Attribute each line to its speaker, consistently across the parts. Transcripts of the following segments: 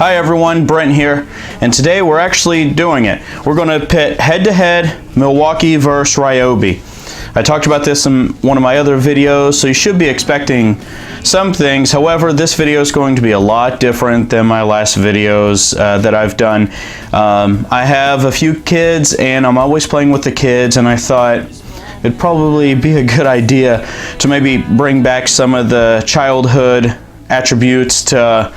Speaker 1: Hi everyone, Brent here, and today we're actually doing it. We're going to pit head-to-head Milwaukee versus Ryobi. I talked about this in one of my other videos, so you should be expecting some things. However, this video is going to be a lot different than my last videos that I've done. I have a few kids, and I'm always playing with the kids, and I thought it'd probably be a good idea to maybe bring back some of the childhood attributes to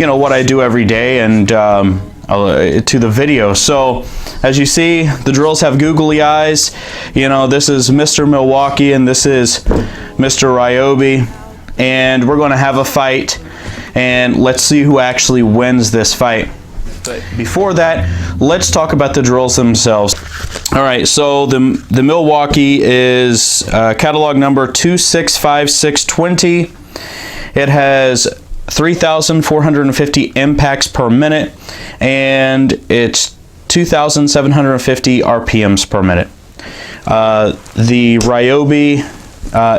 Speaker 1: what I do every day and to the video. So as you see, the drills have googly eyes. This is Mr. Milwaukee and this is Mr. Ryobi, and we're going to have a fight, and let's see who actually wins this fight. But before that, let's talk about the drills themselves. All right, so the Milwaukee is catalog number 265620. It has 3,450 impacts per minute, and it's 2,750 RPMs per minute. The Ryobi,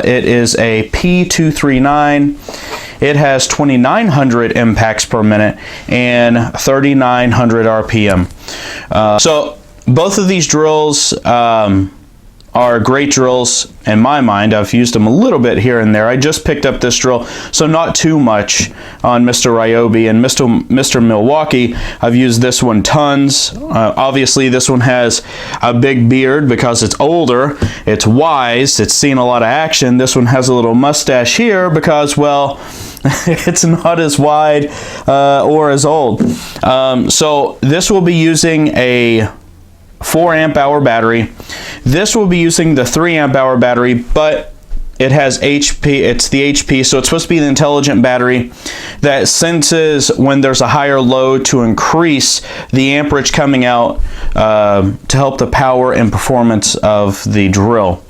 Speaker 1: it is a P239. It has 2,900 impacts per minute and 3,900 RPM. So both of these drills are great drills in my mind. I've used them a little bit here and there. I just picked up this drill, so not too much on Mr. Ryobi. And Mr. Milwaukee, I've used this one tons. Obviously this one has a big beard because it's older, it's wise, it's seen a lot of action. This one has a little mustache here because, well, it's not as wide or as old. So this will be using a 4 amp hour battery. This will be using the 3 amp hour battery, but it has HP. It's the HP, so it's supposed to be the intelligent battery that senses when there's a higher load to increase the amperage coming out to help the power and performance of the drill.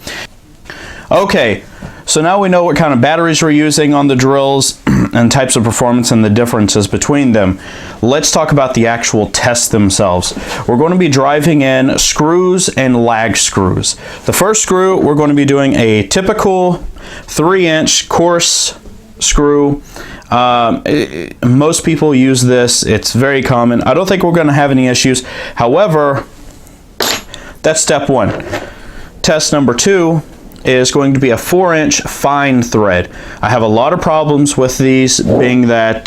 Speaker 1: Okay, so now we know what kind of batteries we're using on the drills and types of performance and the differences between them. Let's talk about the actual tests themselves. We're going to be driving in screws and lag screws. The first screw, we're going to be doing a typical 3-inch coarse screw. Most people use this. It's very common. I don't think we're going to have any issues. However, that's step one. Test number 2 is going to be a 4-inch fine thread. I have a lot of problems with these, being that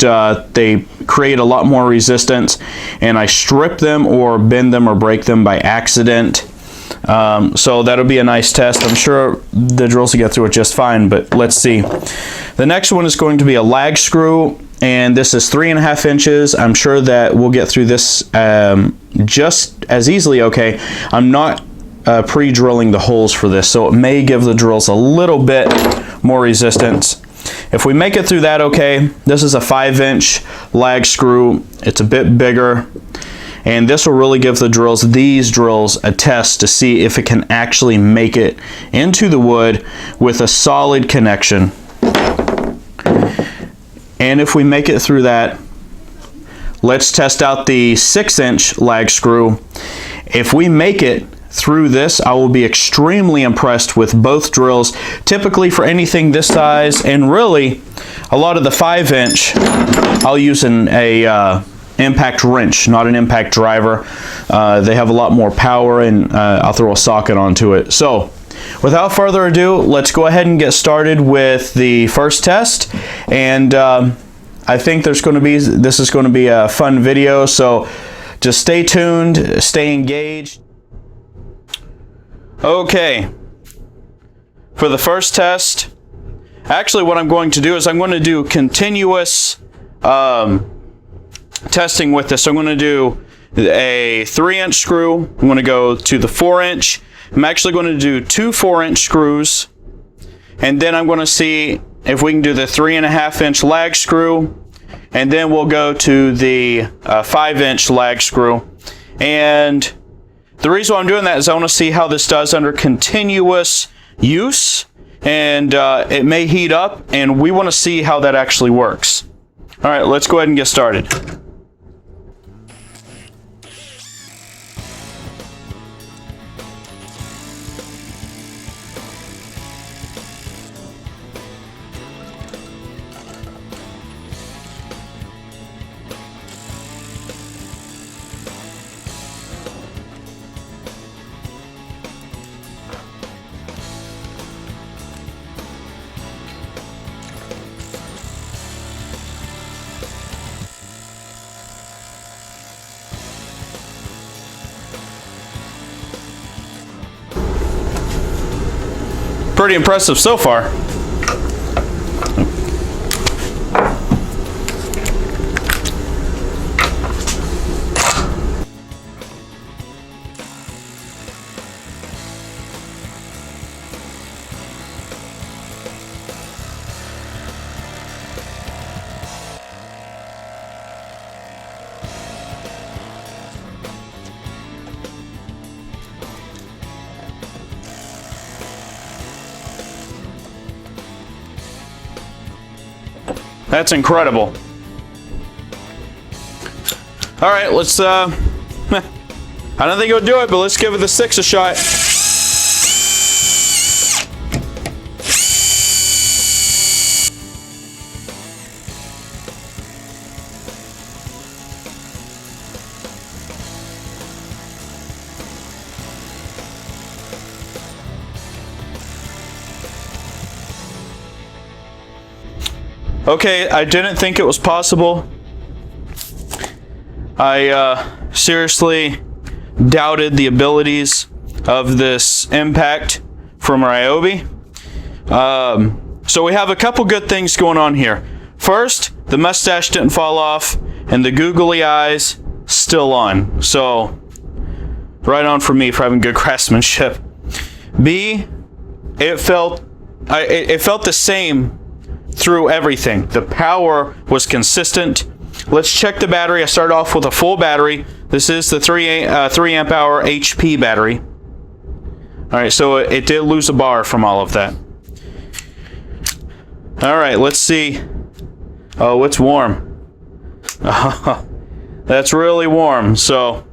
Speaker 1: they create a lot more resistance, and I strip them or bend them or break them by accident. So that'll be a nice test. I'm sure the drills will get through it just fine, but let's see. The next one is going to be a lag screw, and this is 3.5 inches. I'm sure that we'll get through this just as easily. Okay, I'm not pre-drilling the holes for this, so it may give the drills a little bit more resistance. If we make it through that, okay, this is a 5-inch lag screw. It's a bit bigger, and this will really give these drills a test to see if it can actually make it into the wood with a solid connection. And if we make it through that, let's test out the 6-inch lag screw. If we make it through this, I will be extremely impressed with both drills. Typically for anything this size, and really a lot of the 5-inch, I'll use a impact wrench, not an impact driver. They have a lot more power, and I'll throw a socket onto it. So without further ado, let's go ahead and get started with the first test. And I think this is going to be a fun video, so just stay tuned, stay engaged. Okay, for the first test, actually what I'm going to do is I'm going to do continuous testing with this. So I'm going to do a 3-inch screw. I'm going to go to the 4-inch. I'm actually going to do 2 4-inch screws, and then I'm going to see if we can do the 3.5-inch lag screw, and then we'll go to the 5-inch lag screw. And the reason why I'm doing that is I want to see how this does under continuous use, and it may heat up, and we want to see how that actually works. All right, let's go ahead and get started. pretty impressive so far. That's incredible. All right, let's, I don't think it'll do it, but let's give it the 6 a shot. Okay, I didn't think it was possible. I seriously doubted the abilities of this impact from Ryobi. So we have a couple good things going on here. First, the mustache didn't fall off, and the googly eyes still on. So, right on for me for having good craftsmanship. B, it felt the same through everything. The power was consistent. Let's check the battery. I started off with a full battery. This is the 3 amp hour HP battery. All right, so it did lose a bar from all of that. All right, let's see. Oh, it's warm. That's really warm. So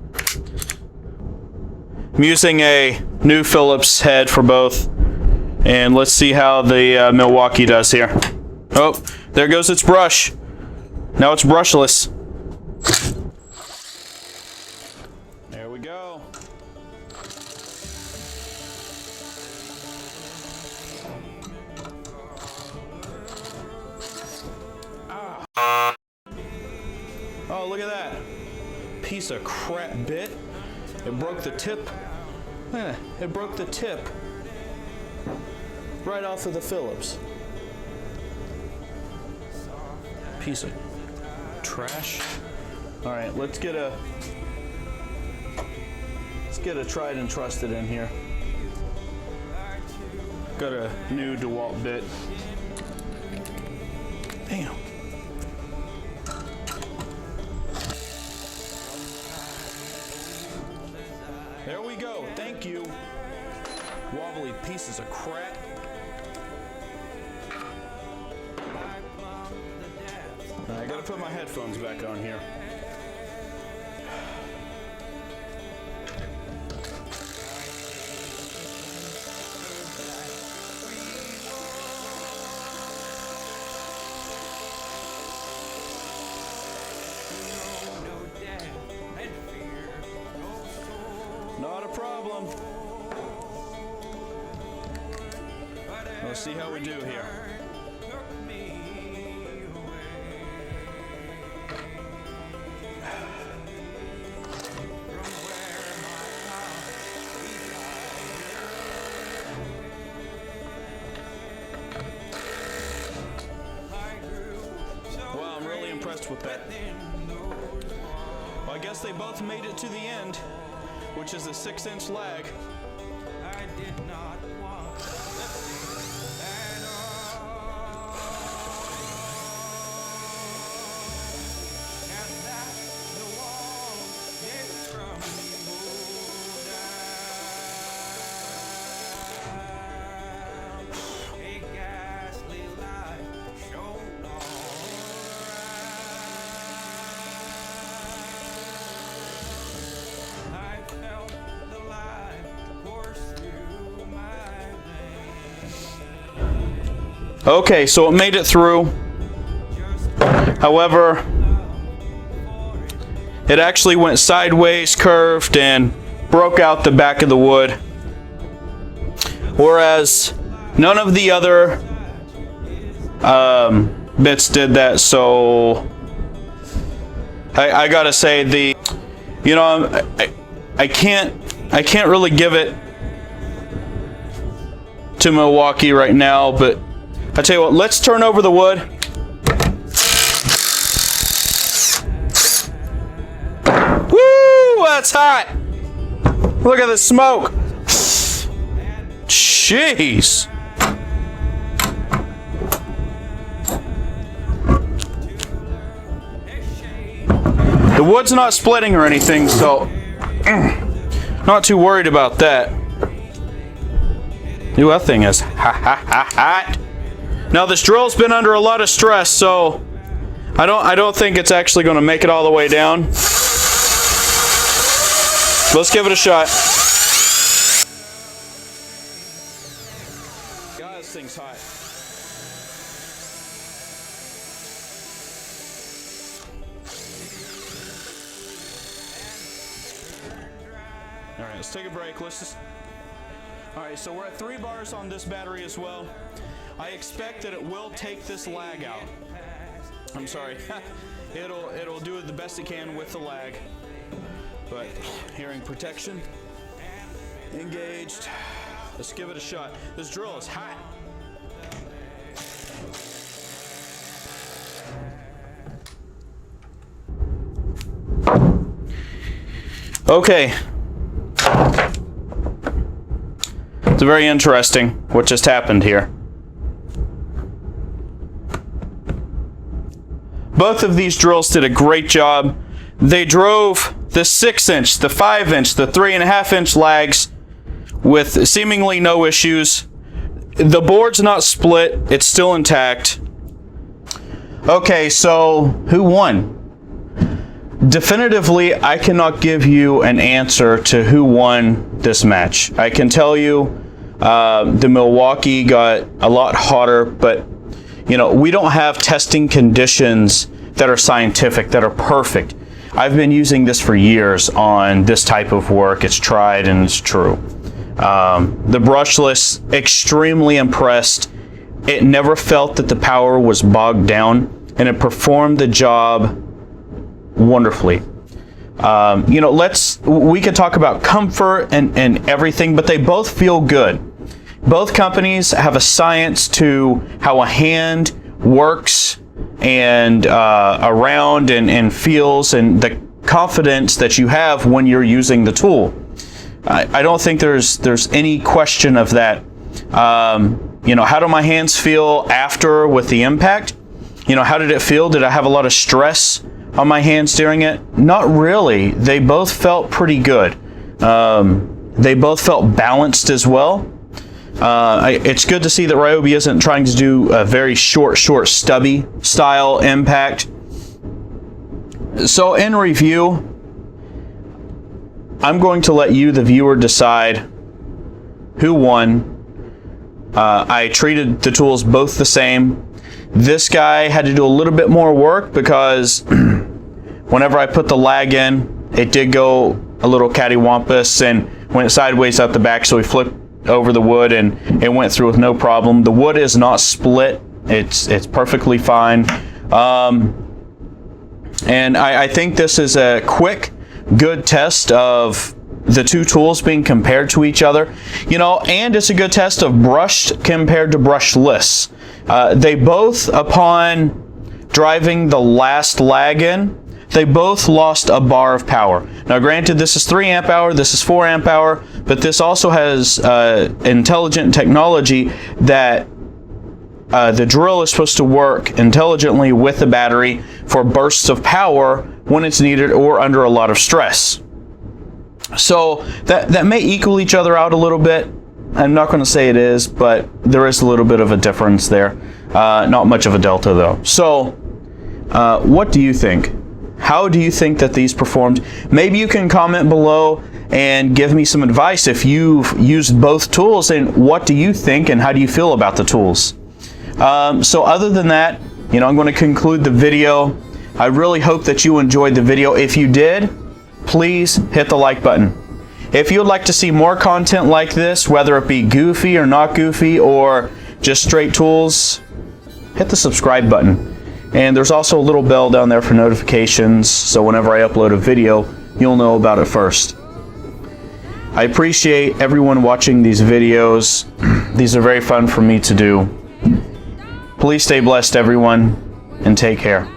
Speaker 1: I'm using a new Phillips head for both, and let's see how the Milwaukee does here. Oh, there goes its brush. Now it's brushless. There we go. Oh, look at that. Piece of crap bit. It broke the tip. It broke the tip right off of the Phillips. Piece of trash. All right, let's get a tried and trusted in here. Got a new DeWalt bit. Damn. There we go. Thank you. Wobbly pieces of crap. I gotta put my headphones back on here. Not a problem. Let's see how we do here. Wow, I'm really impressed with that. Well, I guess they both made it to the end, which is a 6-inch lag. I did not want at all. And that the wall did from me down. A ghastly light shone all around. I felt the light course through my veins. Okay, so it made it through. However, it actually went sideways, curved, and broke out the back of the wood. Whereas none of the other bits did that, so I gotta say I can't really give it to Milwaukee right now, but I tell you what, let's turn over the wood. Woo, that's hot. Look at the smoke. Jeez. The wood's not splitting or anything, so not too worried about that. Ooh, that thing is hot. Now this drill's been under a lot of stress, so I don't think it's actually going to make it all the way down. Let's give it a shot. God, this thing's hot. All right, let's take a break. All right, so we're at 3 bars on this battery as well. I expect that it will take this lag out. I'm sorry. It'll do the best it can with the lag. But hearing protection engaged. Let's give it a shot. This drill is hot. Okay. It's very interesting what just happened here. Both of these drills did a great job. They drove the 6-inch, the 5-inch, the 3.5-inch lags with seemingly no issues. The board's not split, it's still intact. Okay, so who won? Definitively, I cannot give you an answer to who won this match. I can tell you the Milwaukee got a lot hotter, but you know, we don't have testing conditions that are scientific, that are perfect. I've been using this for years on this type of work. It's tried and it's true. The brushless, extremely impressed. It never felt that the power was bogged down, and it performed the job wonderfully. You know, we could talk about comfort and everything, but they both feel good. Both companies have a science to how a hand works and around and feels, and the confidence that you have when you're using the tool. I don't think there's any question of that. You know, how do my hands feel after with the impact? You know, how did it feel? Did I have a lot of stress on my hands during it? Not really. They both felt pretty good. They both felt balanced as well. It's good to see that Ryobi isn't trying to do a very short, stubby style impact. So in review, I'm going to let you, the viewer, decide who won. I treated the tools both the same. This guy had to do a little bit more work because whenever I put the lag in, it did go a little cattywampus and went sideways out the back, so we flipped over the wood and it went through with no problem. The wood is not split. It's perfectly fine. And I think this is a quick, good test of the two tools being compared to each other. You know, and it's a good test of brushed compared to brushless. They both, upon driving the last lag in, they both lost a bar of power. Now granted, this is 3 amp hour, this is 4 amp hour, but this also has intelligent technology that the drill is supposed to work intelligently with the battery for bursts of power when it's needed or under a lot of stress. So that may equal each other out a little bit. I'm not going to say it is, but there is a little bit of a difference there. Not much of a delta though. So what do you think? How do you think that these performed? Maybe you can comment below and give me some advice if you've used both tools, and what do you think and how do you feel about the tools? So other than that, you know, I'm going to conclude the video. I really hope that you enjoyed the video. If you did, please hit the like button. If you would like to see more content like this, whether it be goofy or not goofy or just straight tools, hit the subscribe button. And there's also a little bell down there for notifications, so whenever I upload a video, you'll know about it first. I appreciate everyone watching these videos. These are very fun for me to do. Please stay blessed, everyone, and take care.